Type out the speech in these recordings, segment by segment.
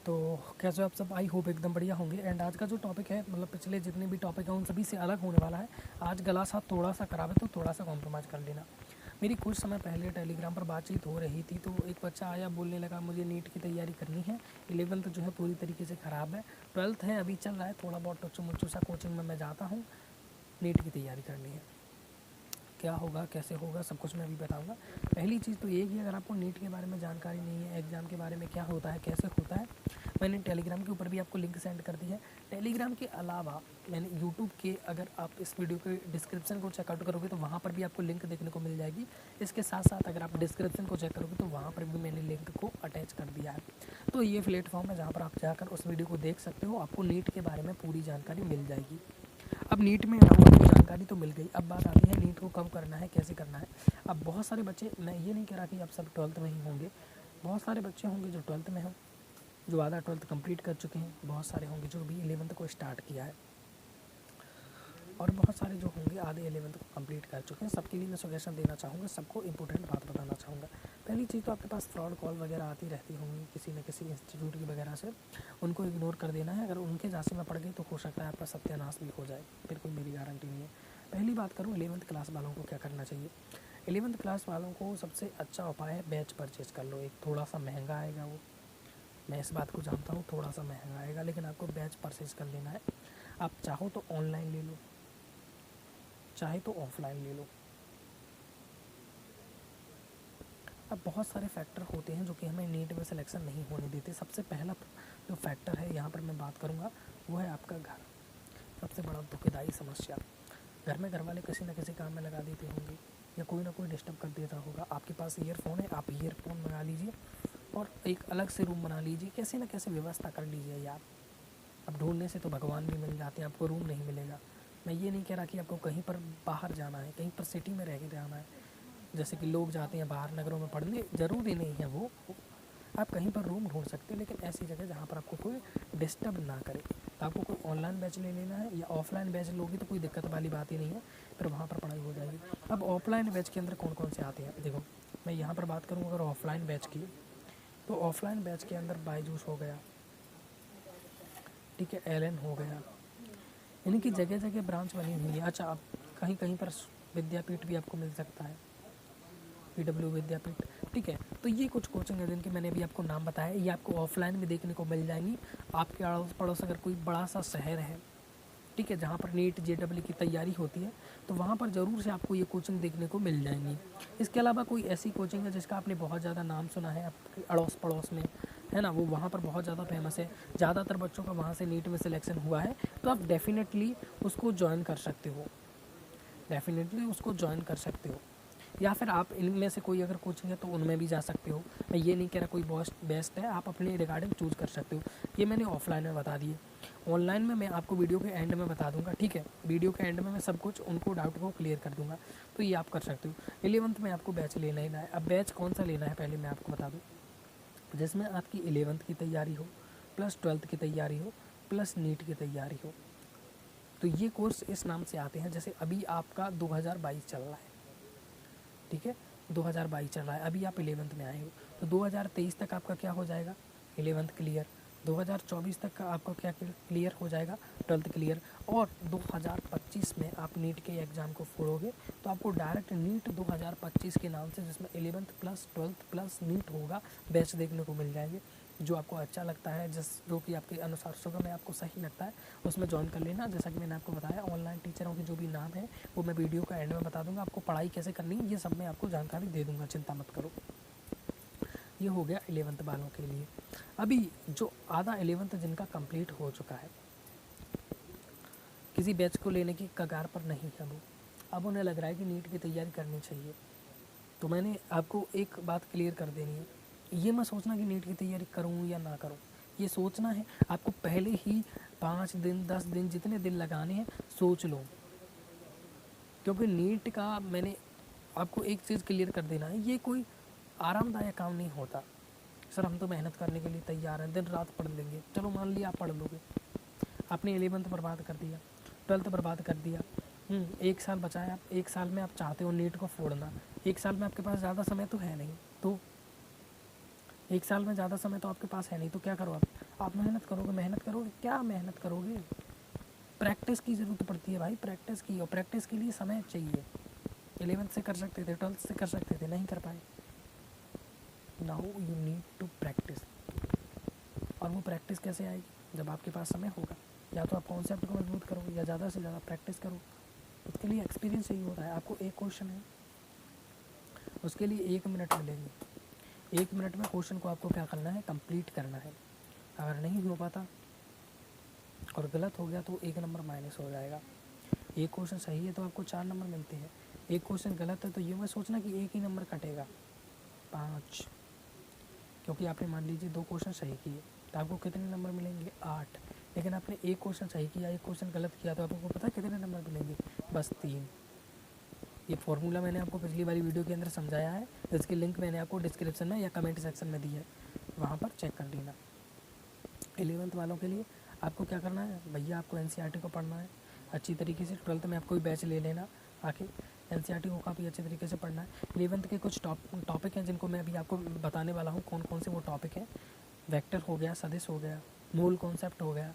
तो कैसे हो आप सब? आई होप एकदम बढ़िया होंगे। एंड आज का जो टॉपिक है, मतलब पिछले जितने भी टॉपिक हैं उन सभी से अलग होने वाला है। आज गला सा थोड़ा सा ख़राब है तो थोड़ा सा कॉम्प्रोमाइज़ कर लेना। मेरी कुछ समय पहले टेलीग्राम पर बातचीत हो रही थी तो एक बच्चा आया, बोलने लगा मुझे नीट की तैयारी करनी है। 11th जो है पूरी तरीके से ख़राब है, 12th है अभी चल रहा है, थोड़ा बहुत टुच्चू मुच्चू सा कोचिंग में मैं जाता हूँ, नीट की तैयारी करनी है। क्या होगा, कैसे होगा, सब कुछ मैं अभी बताऊंगा। पहली चीज़ तो ये कि अगर आपको नीट के बारे में जानकारी नहीं है, एग्ज़ाम के बारे में क्या होता है, कैसे होता है, मैंने टेलीग्राम के ऊपर भी आपको लिंक सेंड कर दी है। टेलीग्राम के अलावा मैंने यूट्यूब के, अगर आप इस वीडियो के डिस्क्रिप्शन को चेकआउट करोगे तो वहाँ पर भी आपको लिंक देखने को मिल जाएगी। इसके साथ साथ अगर आप डिस्क्रिप्शन को चेक करोगे तो वहाँ पर भी मैंने लिंक को अटैच कर दिया है। तो ये प्लेटफॉर्म है जहाँ पर आप जाकर उस वीडियो को देख सकते हो, आपको नीट के बारे में पूरी जानकारी मिल जाएगी। अब नीट में आपको जानकारी तो मिल गई, अब बात आती है नीट को कब करना है, कैसे करना है। अब बहुत सारे बच्चे, मैं ये नहीं कह रहा कि आप सब 12th में ही होंगे, बहुत सारे बच्चे होंगे जो 12th में हों, जो आधा 12th कंप्लीट कर चुके हैं, बहुत सारे होंगे जो भी 11th को स्टार्ट किया है, और बहुत सारे जो होंगे आधे 11th को कंप्लीट कर चुके हैं। सबके लिए मैं सजेशन देना चाहूँगा, सबको इंपॉर्टेंट बात बताना चाहूँगा। पहली चीज़ तो आपके पास फ्रॉड कॉल वगैरह आती रहती होंगी किसी न किसी इंस्टीट्यूट की वगैरह से, उनको इग्नोर कर देना है। अगर उनके झांसे में पड़ गई तो हो सकता है आपका सत्यानाश भी हो जाए, फिर कोई मेरी गारंटी नहीं है। पहली बात करूँ 11th क्लास वालों को क्या करना चाहिए। 11th क्लास वालों को सबसे अच्छा उपाय है बैच परचेज़ कर लो। एक थोड़ा सा महंगा आएगा वो, मैं इस बात को जानता हूँ, थोड़ा सा महंगा आएगा, लेकिन आपको बैच परचेज़ कर लेना है। आप चाहो तो ऑनलाइन ले लो, चाहे तो ऑफलाइन ले लो। अब बहुत सारे फैक्टर होते हैं जो कि हमें नीट में सिलेक्शन नहीं होने देते। सबसे पहला जो फैक्टर है यहाँ पर मैं बात करूँगा वो है आपका घर। सबसे बड़ा दुखदाई समस्या, घर में घर वाले किसी न किसी काम में लगा देते होंगे या कोई ना कोई डिस्टर्ब कर देता होगा। आपके पास ईयरफोन है, आप ईयरफोन मंगा लीजिए और एक अलग से रूम बना लीजिए, कैसे न कैसे व्यवस्था कर लीजिए यार। अब ढूंढने से तो भगवान भी मिल जाते हैं, आपको रूम नहीं मिलेगा। मैं ये नहीं कह रहा कि आपको कहीं पर बाहर जाना है, कहीं पर सिटी में रह के जाना है, जैसे कि लोग जाते हैं बाहर नगरों में पढ़ने, ज़रूरी नहीं है वो। आप कहीं पर रूम ढूंढ सकते हैं, लेकिन ऐसी जगह जहाँ पर आपको कोई डिस्टर्ब ना करे। तो आपको कोई ऑनलाइन बैच ले लेना है, या ऑफलाइन बैच लोगी तो कोई दिक्कत वाली बात ही नहीं है, फिर वहाँ पर पढ़ाई हो जाएगी। अब ऑफलाइन बैच के अंदर कौन कौन से आते हैं, देखो मैं यहाँ पर बात करूँ अगर ऑफलाइन बैच की, तो ऑफलाइन बैच के अंदर बायजूस हो गया, ठीक है, एलन हो गया, इनकी जगह जगह ब्रांच बनी हुई है। अच्छा, आप कहीं कहीं पर विद्यापीठ भी आपको मिल सकता है, PW विद्यापीठ, ठीक है। तो ये कुछ कोचिंग है जिनके मैंने भी आपको नाम बताया, ये आपको ऑफलाइन भी देखने को मिल जाएंगी। आपके अड़ोस पड़ोस अगर कोई बड़ा सा शहर है, ठीक है, जहाँ पर नीट JEE की तैयारी होती है, तो वहाँ पर ज़रूर से आपको ये कोचिंग देखने को मिल जाएंगी। इसके अलावा कोई ऐसी कोचिंग है जिसका आपने बहुत ज़्यादा नाम सुना है आपके अड़ोस पड़ोस में, है ना, वो वहाँ पर बहुत ज़्यादा फेमस है, ज़्यादातर बच्चों का वहाँ से नीट में सिलेक्शन हुआ है, तो आप डेफिनेटली उसको ज्वाइन कर सकते हो, डेफिनेटली उसको ज्वाइन कर सकते हो। या फिर आप इनमें से कोई अगर कोचिंग है तो उनमें भी जा सकते हो। मैं ये नहीं कह रहा कोई बेस्ट है, आप अपने रिगार्डिंग चूज़ कर सकते हो। ये मैंने ऑफलाइन में बता दिए। ऑनलाइन में मैं आपको वीडियो के एंड में बता दूंगा, ठीक है, वीडियो के एंड में मैं सब कुछ उनको डाउट को क्लियर कर दूंगा, तो ये आप कर सकते हो। 11th में आपको बैच लेना ही है। अब बैच कौन सा लेना है पहले मैं आपको बता दूँ, जिसमें आपकी 11th की तैयारी हो, प्लस 12th की तैयारी हो, प्लस नीट की तैयारी हो। तो ये कोर्स इस नाम से आते हैं। जैसे अभी आपका 2022 चल रहा है, ठीक है, 2022 चल रहा है, अभी आप 11th में आए हो, तो 2023 तक आपका क्या हो जाएगा, 11th क्लियर। 2024 तक का आपका क्या क्लियर हो जाएगा, 12th क्लियर। और 2025 में आप नीट के एग्ज़ाम को फोड़ोगे तो आपको डायरेक्ट नीट 2025 के नाम से, जिसमें 11th plus 12th plus NEET होगा, बैच देखने को मिल जाएंगे। जो आपको अच्छा लगता है, जो कि आपके अनुसार सुगम में आपको सही लगता है, उसमें ज्वाइन कर लेना। जैसा कि मैंने आपको बताया, ऑनलाइन टीचरों के जो भी नाम है वो मैं वीडियो का एंड में बता दूंगा। आपको पढ़ाई कैसे करनी है ये सब मैं आपको जानकारी दे दूंगा, चिंता मत करो। ये हो गया 11th वालों के लिए। अभी जो आधा 11th जिनका कंप्लीट हो चुका है, किसी बैच को लेने की कगार पर नहीं है वो, अब उन्हें लग रहा है कि नीट की तैयारी करनी चाहिए, तो मैंने आपको एक बात क्लियर कर देनी है। ये मत सोचना कि नीट की तैयारी करूँ या ना करूँ, ये सोचना है आपको पहले ही 5 दिन 10 दिन जितने दिन लगाने हैं सोच लो। क्योंकि नीट का मैंने आपको एक चीज़ क्लियर कर देना है, ये कोई आरामदायक काम नहीं होता। सर हम तो मेहनत करने के लिए तैयार हैं, दिन रात पढ़ लेंगे, चलो मान लिया आप पढ़ लोगे, आपने 11th बर्बाद कर दिया, 12th बर्बाद कर दिया, 1 साल बचा है, आप 1 साल में आप चाहते हो नीट को फोड़ना, 1 साल में आपके पास ज़्यादा समय तो है नहीं, तो एक साल में ज़्यादा समय तो आपके पास है नहीं, तो क्या करो आप मेहनत करोगे, क्या मेहनत करोगे? प्रैक्टिस की ज़रूरत पड़ती है भाई, प्रैक्टिस की, और प्रैक्टिस के लिए समय चाहिए। 11th से कर सकते थे, 12th से कर सकते थे, नहीं कर पाए। Now you need to practise. और वो प्रैक्टिस कैसे आएगी? जब आपके पास समय होगा। या तो आप कॉन्सेप्ट को मजबूत करो, या ज़्यादा से ज़्यादा प्रैक्टिस करो। उसके लिए एक्सपीरियंस चाहिए होता है। आपको एक क्वेश्चन है, उसके लिए 1 मिनट मिलेंगे। 1 मिनट में क्वेश्चन को आपको क्या करना है? कंप्लीट करना है। अगर नहीं हो पाता और गलत हो गया तो 1 नंबर माइनस हो जाएगा। एक क्वेश्चन सही है तो आपको 4 नंबर मिलते हैं। एक क्वेश्चन गलत है तो ये मत सोचना कि 1 ही नंबर कटेगा, 5, क्योंकि आपने मान लीजिए 2 क्वेश्चन सही किए तो आपको कितने नंबर मिलेंगे? 8। लेकिन आपने एक क्वेश्चन सही किया, एक क्वेश्चन गलत किया, तो आपको पता है कितने नंबर मिलेंगे? बस 3। ये फॉर्मूला मैंने आपको पिछली वाली वीडियो के अंदर समझाया है, इसकी लिंक मैंने आपको डिस्क्रिप्शन में या कमेंट सेक्शन में दी है, वहाँ पर चेक कर लेना। 11th वालों के लिए आपको क्या करना है भैया? आपको NCERT को पढ़ना है अच्छी तरीके से। 12th में आप कोई बैच ले लेना, आके NCERT को काफ़ी अच्छे तरीके से पढ़ना है। 11th के कुछ टॉपिक हैं जिनको मैं अभी आपको बताने वाला हूँ, कौन कौन से वो टॉपिक हैं। वेक्टर हो गया, सदिश हो गया, मूल कॉन्सेप्ट हो गया,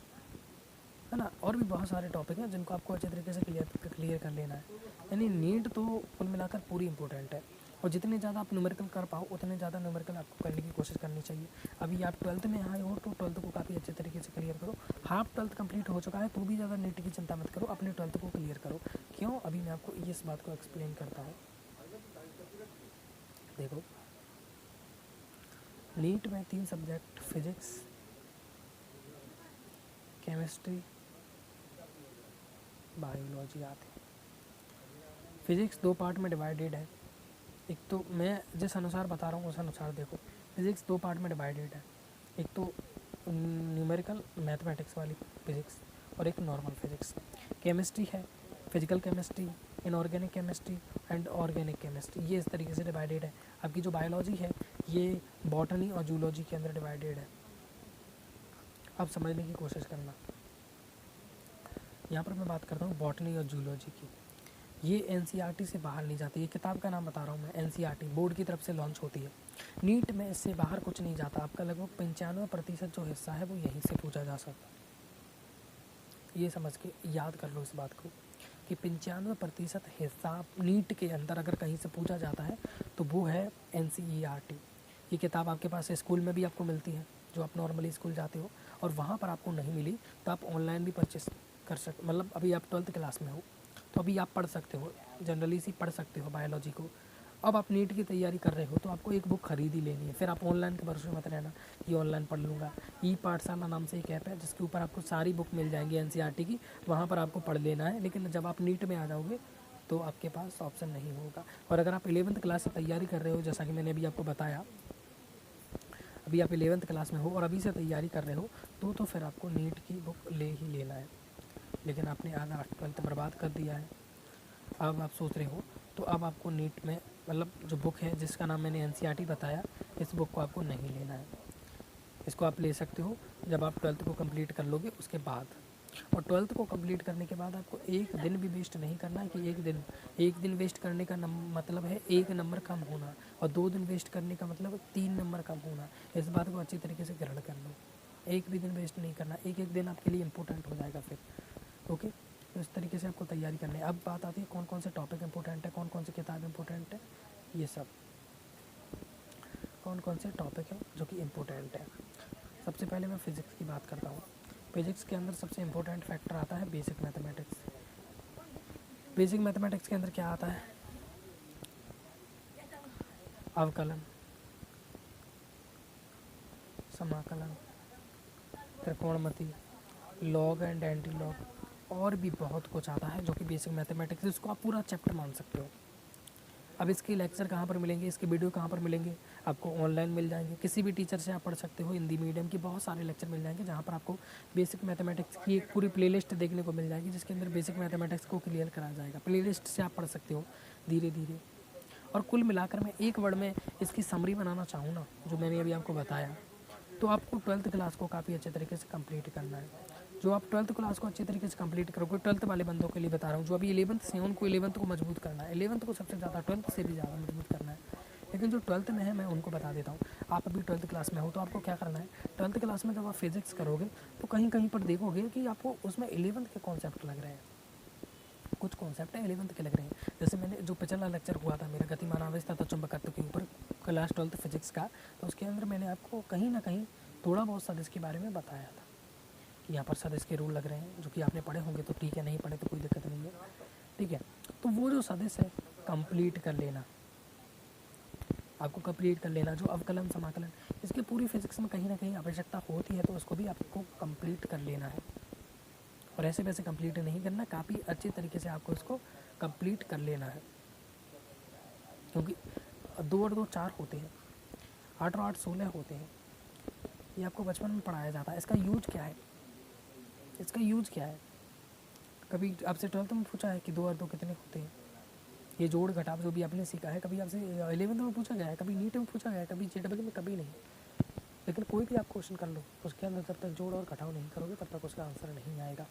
है ना, और भी बहुत सारे टॉपिक हैं जिनको आपको अच्छे तरीके से क्लियर कर लेना है। यानी नीट तो कुल मिलाकर पूरी इंपॉर्टेंट है, और जितने ज़्यादा आप न्यूमेरिकल कर पाओ उतने ज़्यादा न्यूमेरिकल आपको करने की कोशिश करनी चाहिए। अभी आप 12th में आए हो तो 12th को काफ़ी अच्छे तरीके से क्लियर करो। हाफ 12th कंप्लीट हो चुका है तो भी ज़्यादा नीट की चिंता मत करो, अपने 12th को क्लियर करो। क्यों? अभी मैं आपको इस बात को एक्सप्लेन करता हूँ। देखो, नीट में 3 सब्जेक्ट फिजिक्स, केमिस्ट्री, बायोलॉजी आते हैं। फिजिक्स 2 पार्ट में डिवाइडेड है। एक तो मैं जिस अनुसार बता रहा हूँ उस अनुसार देखो, फिज़िक्स 2 पार्ट में डिवाइडेड है। एक तो न्यूमेरिकल मैथमेटिक्स वाली फिज़िक्स और एक नॉर्मल फिज़िक्स। केमिस्ट्री है, physical chemistry, inorganic chemistry and organic chemistry, ये इस तरीके से डिवाइडेड है। आपकी जो बायोलॉजी है ये बॉटनी और जूलॉजी के अंदर डिवाइडेड है। आप समझने की कोशिश करना। यहाँ पर मैं बात करता हूँ बॉटनी और जूलॉजी की। ये NCERT से बाहर नहीं जाती। ये किताब का नाम बता रहा हूँ मैं, NCERT बोर्ड की तरफ से लॉन्च होती है। नीट में इससे बाहर कुछ नहीं जाता। आपका लगभग 95% जो हिस्सा है वो यहीं से पूछा जा सकता है। ये समझ के याद कर लो इस बात को कि 95% हिस्सा नीट के अंदर अगर कहीं से पूछा जाता है तो वो है NCERT। ये किताब आपके पास स्कूल में भी आपको मिलती है, जो आप नॉर्मली स्कूल जाते हो, और वहाँ पर आपको नहीं मिली तो आप ऑनलाइन भी परचेस कर सकते। मतलब अभी आप 12th क्लास में हो तो अभी आप पढ़ सकते हो, जनरली सी पढ़ सकते हो बायोलॉजी को। अब आप नीट की तैयारी कर रहे हो तो आपको एक बुक खरीद ही लेनी है। फिर आप ऑनलाइन के भरोसे मत रहना कि ऑनलाइन पढ़ लूँगा। पाठशाला नाम से एक ऐप है जिसके ऊपर आपको सारी बुक मिल जाएंगी NCERT की, वहाँ पर आपको पढ़ लेना है। लेकिन जब आप नीट में आ जाओगे तो आपके पास ऑप्शन नहीं होगा। और अगर आप 11th क्लास से तैयारी कर रहे हो, जैसा कि मैंने अभी आपको बताया, अभी आप 11th क्लास में हो और अभी से तैयारी कर रहे हो तो फिर आपको नीट की बुक ले ही लेना है। लेकिन आपने आधा 12th बर्बाद कर दिया है। अब आप सोच रहे हो तो अब आपको नीट में मतलब जो बुक है जिसका नाम मैंने NCERT बताया, इस बुक को आपको नहीं लेना है। इसको आप ले सकते हो जब आप 12th को कंप्लीट कर लोगे उसके बाद। और 12th को कंप्लीट करने के बाद आपको एक दिन भी वेस्ट नहीं करना है कि एक दिन वेस्ट करने का मतलब है 1 नंबर कम होना, और 2 दिन वेस्ट करने का मतलब 3 नंबर कम होना। इस बात को अच्छी तरीके से ग्रहण कर लो। एक भी दिन वेस्ट नहीं करना, एक दिन आपके लिए इम्पोर्टेंट हो जाएगा फिर। ओके, तो इस तरीके से आपको तैयारी करनी है। अब बात आती है कौन कौन से टॉपिक इंपॉर्टेंट है, कौन कौन सी किताब इंपॉर्टेंट है। ये सब कौन कौन से टॉपिक हैं जो कि इम्पोर्टेंट है। सबसे पहले मैं फ़िज़िक्स की बात करता हूँ। फिज़िक्स के अंदर सबसे इम्पोर्टेंट फैक्टर आता है बेसिक मैथमेटिक्स। बेसिक मैथमेटिक्स के अंदर क्या आता है? अवकलन, समाकलन, त्रिकोणमिति, लॉग एंड एंटी लॉग, और भी बहुत कुछ आता है जो कि बेसिक मैथमेटिक्स, इसको आप पूरा चैप्टर मान सकते हो। अब इसके लेक्चर कहाँ पर मिलेंगे, इसके वीडियो कहाँ पर मिलेंगे? आपको ऑनलाइन मिल जाएंगे, किसी भी टीचर से आप पढ़ सकते हो। हिंदी मीडियम की बहुत सारे लेक्चर मिल जाएंगे जहाँ पर आपको बेसिक मैथमेटिक्स की एक पूरी प्लेलिस्ट देखने को मिल जाएगी जिसके अंदर बेसिक मैथमेटिक्स को क्लियर कराया जाएगा। प्लेलिस्ट से आप पढ़ सकते हो धीरे धीरे। और कुल मिलाकर मैं एक वर्ड में इसकी समरी बनाना चाहूँ ना, जो मैंने अभी आपको बताया, तो आपको 12th क्लास को काफ़ी अच्छे तरीके से कंप्लीट करना है। जो आप 12th क्लास को अच्छे तरीके से कंप्लीट करोगे, 12th वाले बंदों के लिए बता रहा हूँ, जो अभी 11th से उनको 11th को मजबूत करना है, 11th को सबसे ज़्यादा, 12th से भी ज़्यादा मजबूत करना है। लेकिन जो 12th में है मैं उनको बता देता हूँ। आप अभी 12th क्लास में हो तो आपको क्या करना है, 12th क्लास में जब आप फिजिक्स करोगे तो कहीं कहीं पर देखोगे कि आपको उसमें 11th के कॉन्सेप्ट लग रहे हैं, कुछ कॉन्सेप्ट है 11th के लग रहे हैं। जैसे मैंने जो पिछला लेक्चर हुआ था मेरा गतिमान आवेश तथा चुंबकत्व के ऊपर क्लास 12th फिजिक्स का, तो उसके अंदर मैंने आपको कहीं ना कहीं थोड़ा बहुत सदिश के बारे में बताया था कि यहाँ पर सदिश के रूल लग रहे हैं, जो कि आपने पढ़े होंगे तो ठीक है, नहीं पढ़े तो कोई दिक्कत नहीं है, ठीक है। तो वो जो सदिश है कंप्लीट कर लेना, आपको कंप्लीट कर लेना। जो अवकलन समाकलन इसकी पूरी फिजिक्स में कहीं ना कहीं आवश्यकता होती है, तो उसको भी आपको कंप्लीट कर लेना है। और ऐसे वैसे कंप्लीट नहीं करना, काफ़ी अच्छे तरीके से आपको इसको कंप्लीट कर लेना है, क्योंकि 2 और 2 4 होते हैं, 8 और 8 16 होते हैं। ये आपको बचपन में पढ़ाया जाता है। इसका यूज क्या है, इसका यूज क्या है? कभी आपसे 12th में पूछा है कि 2 और 2 कितने होते हैं? ये जोड़ घटाव जो भी आपने सीखा है, कभी आपसे 11th में पूछा गया है, कभी नीट में पूछा गया है, कभी JEE में कभी नहीं। लेकिन कोई भी आप क्वेश्चन कर लो, उसके अंदर जब तक जोड़ और घटाव नहीं करोगे तब तक उसका आंसर नहीं आएगा।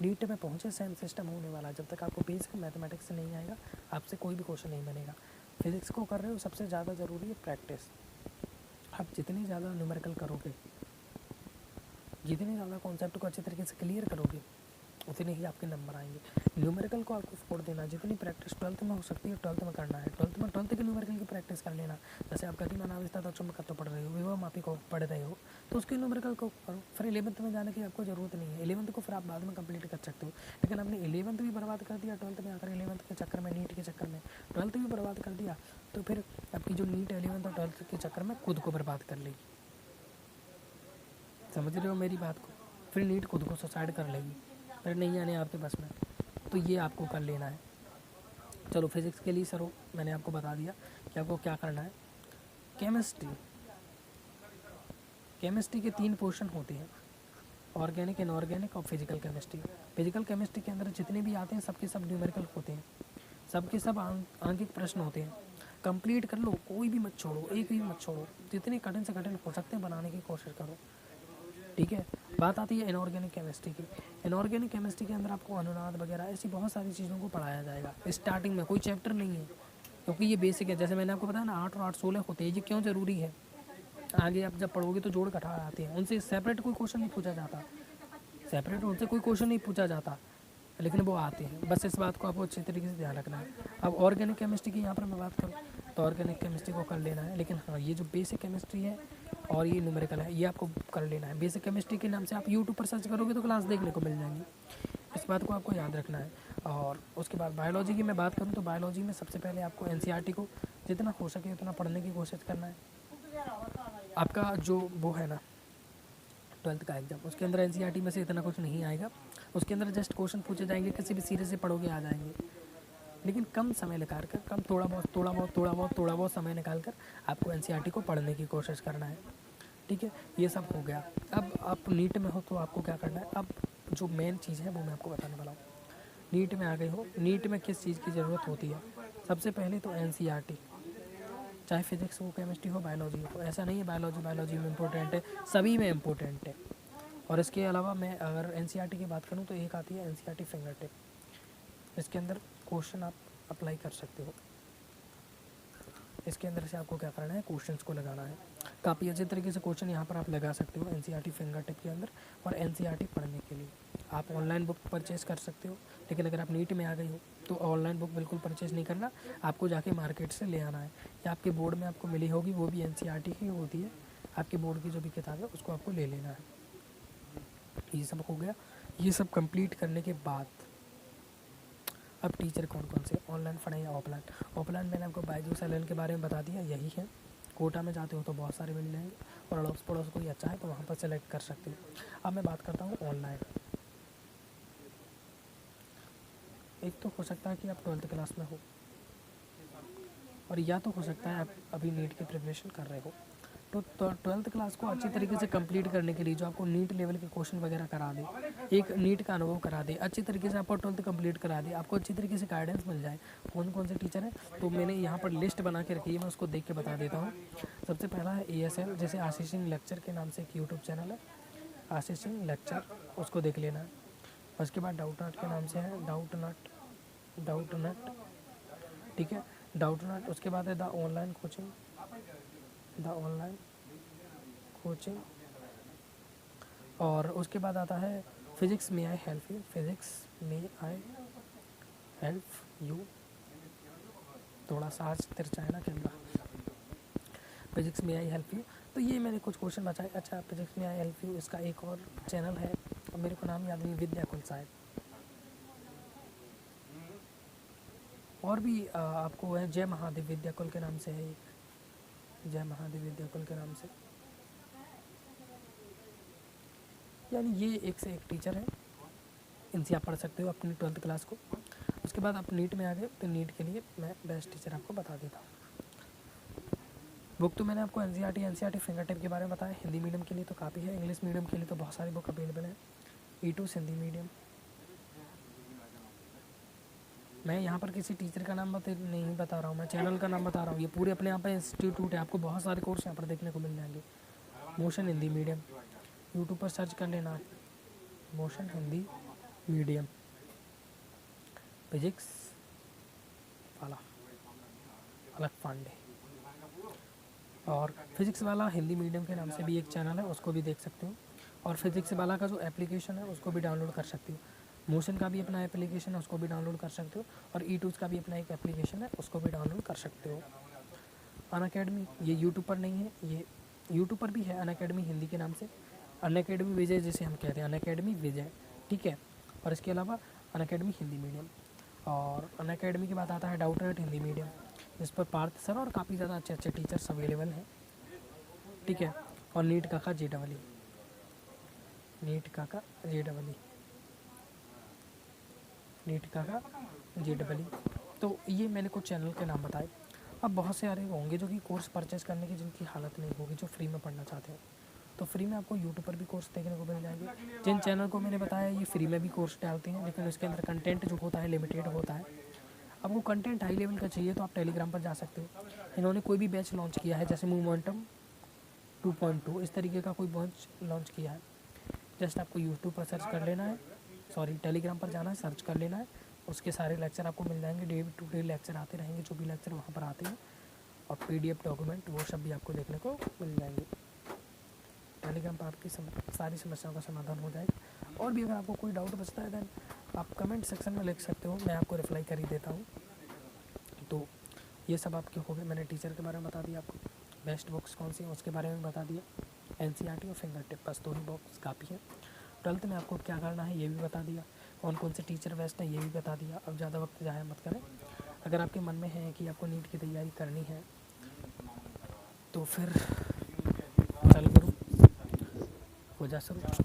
नीट में पहुँचे सेम सिस्टम होने वाला, जब तक आपको बेसिक मैथमेटिक्स नहीं आएगा आपसे कोई भी क्वेश्चन नहीं बनेगा। फिजिक्स को कर रहे हो, सबसे ज़्यादा ज़रूरी है प्रैक्टिस। आप जितनी ज़्यादा न्यूमेरिकल करोगे, जितने ज़्यादा कॉन्सेप्ट को अच्छे तरीके से क्लियर करोगे, उतने ही आपके नंबर आएंगे। न्यूमेरिकल को आपको फोड़ देना, जितनी प्रैक्टिस 12th में हो सकती है 12th में करना है। 12th के न्यूमेरिकल की प्रैक्टिस कर लेना। जैसे आप गतिमान आवेश तथा चुंबकत्व पढ़ रहे हो, विभवमापी को पढ़ रहे हो, तो उसके न्यूमेरिकल को करो। फिर 11th में जाने की आपको ज़रूरत नहीं है, 11th को फिर आप बाद में कंप्लीट कर सकते हो। लेकिन आपने 11th भी बर्बाद कर दिया 12th में आकर, 11th के चक्कर में, नीट के चक्कर में 12th भी बर्बाद कर दिया, तो फिर आपकी जो नीट 11th और 12th के चक्कर में खुद को बर्बाद कर लेगी। समझ रहे हो मेरी बात को? फिर नीट खुद को सुसाइड कर लेगी, फिर नहीं आने आपके बस में। तो ये आपको कर लेना है। चलो फिजिक्स के लिए सर मैंने आपको बता दिया कि आपको क्या करना है। केमिस्ट्री, केमिस्ट्री के 3 पोर्शन होते हैं, ऑर्गेनिक, इनऑर्गेनिक और फिजिकल केमिस्ट्री। फिजिकल केमिस्ट्री के अंदर जितने भी आते हैं सबके सब न्यूमेरिकल होते हैं, सबके सब आंकिक प्रश्न होते हैं। कंप्लीट कर लो, कोई भी मत छोड़ो, एक भी मत छोड़ो, जितने कठिन से कठिन हो सकते हैं बनाने की कोशिश करो, ठीक है। बात आती है इनऑर्गेनिक केमिस्ट्री की। इनऑर्गेनिक केमिस्ट्री के अंदर आपको अनुनाद वगैरह ऐसी बहुत सारी चीज़ों को पढ़ाया जाएगा। स्टार्टिंग में कोई चैप्टर नहीं है, क्योंकि ये बेसिक है। जैसे मैंने आपको बताया ना 8 और 8 16 होते हैं, ये क्यों ज़रूरी है? आगे आप जब पढ़ोगे तो जोड़ घटाव आते हैं, उनसे सेपरेट कोई क्वेश्चन नहीं पूछा जाता, सेपरेट उनसे कोई क्वेश्चन नहीं पूछा जाता, लेकिन वो आते हैं। बस इस बात को आपको अच्छे तरीके से ध्यान रखना है। अब ऑर्गेनिक केमिस्ट्री की यहाँ पर मैं बात करूँ तो ऑर्गेनिक केमिस्ट्री को कर लेना है, लेकिन हाँ ये जो बेसिक केमिस्ट्री है और ये न्यूमेरिकल है, ये आपको कर लेना है। बेसिक केमिस्ट्री के नाम से आप यूट्यूब पर सर्च करोगे तो क्लास देखने को मिल जाएंगी, इस बात को आपको याद रखना है। और उसके बाद बायोलॉजी की मैं बात करूँ तो बायोलॉजी में सबसे पहले आपको NCERT को जितना हो सके उतना पढ़ने की कोशिश करना है। आपका जो वो है ना 12th का एग्जाम, उसके अंदर NCERT में से इतना कुछ नहीं आएगा, उसके अंदर जस्ट क्वेश्चन पूछे जाएंगे, किसी भी सीरीज से पढ़ोगे आ जाएंगे। लेकिन कम समय निकाल कर, कम थोड़ा बहुत समय निकाल कर आपको NCERT को पढ़ने की कोशिश करना है, ठीक है। ये सब हो गया। अब आप नीट में हो तो आपको क्या करना है, अब जो मेन चीज़ है वो मैं आपको बताने वाला हूँ। नीट में आ गए हो, नीट में किस चीज़ की ज़रूरत होती है? सबसे पहले तो NCERT, चाहे फिजिक्स हो, केमिस्ट्री हो, बायोलॉजी हो, ऐसा नहीं है बायोलॉजी में इम्पोर्टेंट है, सभी में इम्पोर्टेंट है। और इसके अलावा मैं अगर NCERT की बात करूँ तो एक आती है NCERT फिंगर टिप, इसके अंदर क्वेश्चन आप अप्लाई कर सकते हो। इसके अंदर से आपको क्या करना है, क्वेश्चंस को लगाना है। काफ़ी अच्छे तरीके से क्वेश्चन यहाँ पर आप लगा सकते हो NCERT फिंगर टिप के अंदर। और NCERT पढ़ने के लिए आप ऑनलाइन बुक परचेज़ कर सकते हो, लेकिन अगर आप नीट में आ गई हो तो ऑनलाइन बुक बिल्कुल परचेज़ नहीं करना, आपको जाके मार्केट से ले आना है, या आपके बोर्ड में आपको मिली होगी, वो भी NCERT की होती है, आपके बोर्ड की जो भी किताब है उसको आपको ले लेना है। ये सब हो गया। ये सब कंप्लीट करने के बाद अब टीचर कौन कौन से, ऑनलाइन पढ़ें या ऑफलाइन? ऑफलाइन मैंने आपको बायजूस LN के बारे में बता दिया, यही है। कोटा में जाते हो तो बहुत सारे मिल जाएंगे, और अड़ोस पड़ोस कोई अच्छा है तो वहाँ पर सेलेक्ट कर सकते हो। अब मैं बात करता हूँ ऑनलाइन। एक तो हो सकता है कि आप 12th क्लास में हो, और या तो हो सकता है आप अभी नीट की प्रिपरेशन कर रहे हो। तो 12th क्लास को अच्छी तरीके से कंप्लीट करने के लिए जो आपको नीट लेवल के क्वेश्चन वगैरह करा दे, एक नीट का अनुभव करा दे, अच्छी तरीके से आपको 12th कंप्लीट करा दे, आपको अच्छी तरीके से गाइडेंस मिल जाए, कौन कौन से टीचर हैं, तो मैंने यहाँ पर लिस्ट बना के रखी है, मैं उसको देख के बता देता हूँ। सबसे पहला है ASL, जैसे आशीष सिंह लेक्चर के नाम से एक यूट्यूब चैनल है, आशीष सिंह लेक्चर, उसको देख लेना है। उसके बाद डाउट नट के नाम से है डाउट नट, ठीक है। डाउटनट, उसके बाद है द ऑनलाइन कोचिंग, और उसके बाद आता है फिजिक्स में आई हेल्प यू, थोड़ा सा आज तिरछा है ना कैमरा, फिजिक्स में आई हेल्प यू। तो ये मैंने कुछ क्वेश्चन बचाए। अच्छा, फिजिक्स में आई हेल्प यू, इसका एक और चैनल है, अब मेरे को नाम याद नहीं, विद्याकुल शायद, और भी आपको है जय महादेव विद्याकुल के नाम से है, जय महादेव विद्याकुल के नाम से, यानी ये एक से एक टीचर है, इनसे आप पढ़ सकते हो अपनी 12th क्लास को। उसके बाद आप नीट में आ गए, तो नीट के लिए मैं बेस्ट टीचर आपको बता देता हूँ। बुक तो मैंने आपको एनसीईआरटी फिंगर टिप के बारे में बताया, हिंदी मीडियम के लिए तो काफ़ी है, इंग्लिश मीडियम के लिए तो बहुत सारी बुक अवेलेबल है। E2 हिंदी मीडियम, मैं यहाँ पर किसी टीचर का नाम नहीं बता रहा हूँ, मैं चैनल का नाम बता रहा हूँ। ये पूरे अपने यहाँ पे इंस्टीट्यूट है, आपको बहुत सारे कोर्स यहाँ पर देखने को मिल जाएंगे। मोशन हिंदी मीडियम, यूट्यूब पर सर्च कर लेना, मोशन हिंदी मीडियम, फिजिक्स वाला अलग पांडे, और फिजिक्स वाला हिंदी मीडियम के नाम से भी एक चैनल है, उसको भी देख सकते हो। और फिजिक्स वाला का जो एप्लीकेशन है उसको भी डाउनलोड कर सकते हो। मोशन का भी अपना एप्लीकेशन है, उसको भी डाउनलोड कर सकते हो, और E2 का भी अपना एक एप्लीकेशन है, उसको भी डाउनलोड कर सकते हो। अनअकैडमी, ये यूट्यूब पर नहीं है, ये यूट्यूब पर भी है अनअकैडमी हिंदी के नाम से, अनअकैडमी विजय जिसे हम कहते हैं, अनअकैडमी विजय, ठीक है। और इसके अलावा अनअकैडमी हिंदी मीडियम, और अनअकैडमी के बाद आता है डाउटनेट हिंदी मीडियम, जिस पर पार्थ सर और काफ़ी ज़्यादा अच्छे अच्छे टीचर्स अवेलेबल हैं, ठीक है। और नीट का JEE, नीट का JEE। तो ये मैंने कुछ चैनल के नाम बताए। अब बहुत से सारे होंगे जो कि कोर्स परचेस करने की जिनकी हालत नहीं होगी, जो फ्री में पढ़ना चाहते हैं, तो फ्री में आपको यूट्यूब पर भी कोर्स देखने को मिल जाएंगे। जिन चैनल को मैंने बताया ये फ्री में भी कोर्स डालते हैं, लेकिन उसके अंदर कंटेंट जो होता है लिमिटेड होता है। आपको कंटेंट हाई लेवल का चाहिए तो आप टेलीग्राम पर जा सकते हो। इन्होंने कोई भी बैच लॉन्च किया है, जैसे मोमेंटम 2.2 इस तरीके का कोई बैच लॉन्च किया है, जस्ट आपको यूट्यूब पर सर्च कर लेना है, टेलीग्राम पर जाना है, सर्च कर लेना है, उसके सारे लेक्चर आपको मिल जाएंगे, डे टू डे लेक्चर आते रहेंगे, जो भी लेक्चर वहाँ पर आते हैं, और PDF डॉक्यूमेंट वो सब भी आपको देखने को मिल जाएंगे। टेलीग्राम पर आपकी सारी समस्याओं का समाधान हो जाएगा। और भी अगर आपको कोई डाउट बचता है देन आप कमेंट सेक्शन में लिख सकते हो, मैं आपको रिप्लाई कर ही देता हूँ। तो ये सब आपके हो गए, मैंने टीचर के बारे में बता दिया, आपको बेस्ट बुक्स कौन सी है उसके बारे में बता दिया, NCERT और फिंगर टिप, बस 2 ही बुक्स काफ़ी है। 12th में आपको क्या करना है ये भी बता दिया, कौन कौन से टीचर बेस्ट हैं ये भी बता दिया। अब ज़्यादा वक्त ज़ाया मत करें, अगर आपके मन में है कि आपको नीट की तैयारी करनी है तो फिर चल करो, हो जा शुरू।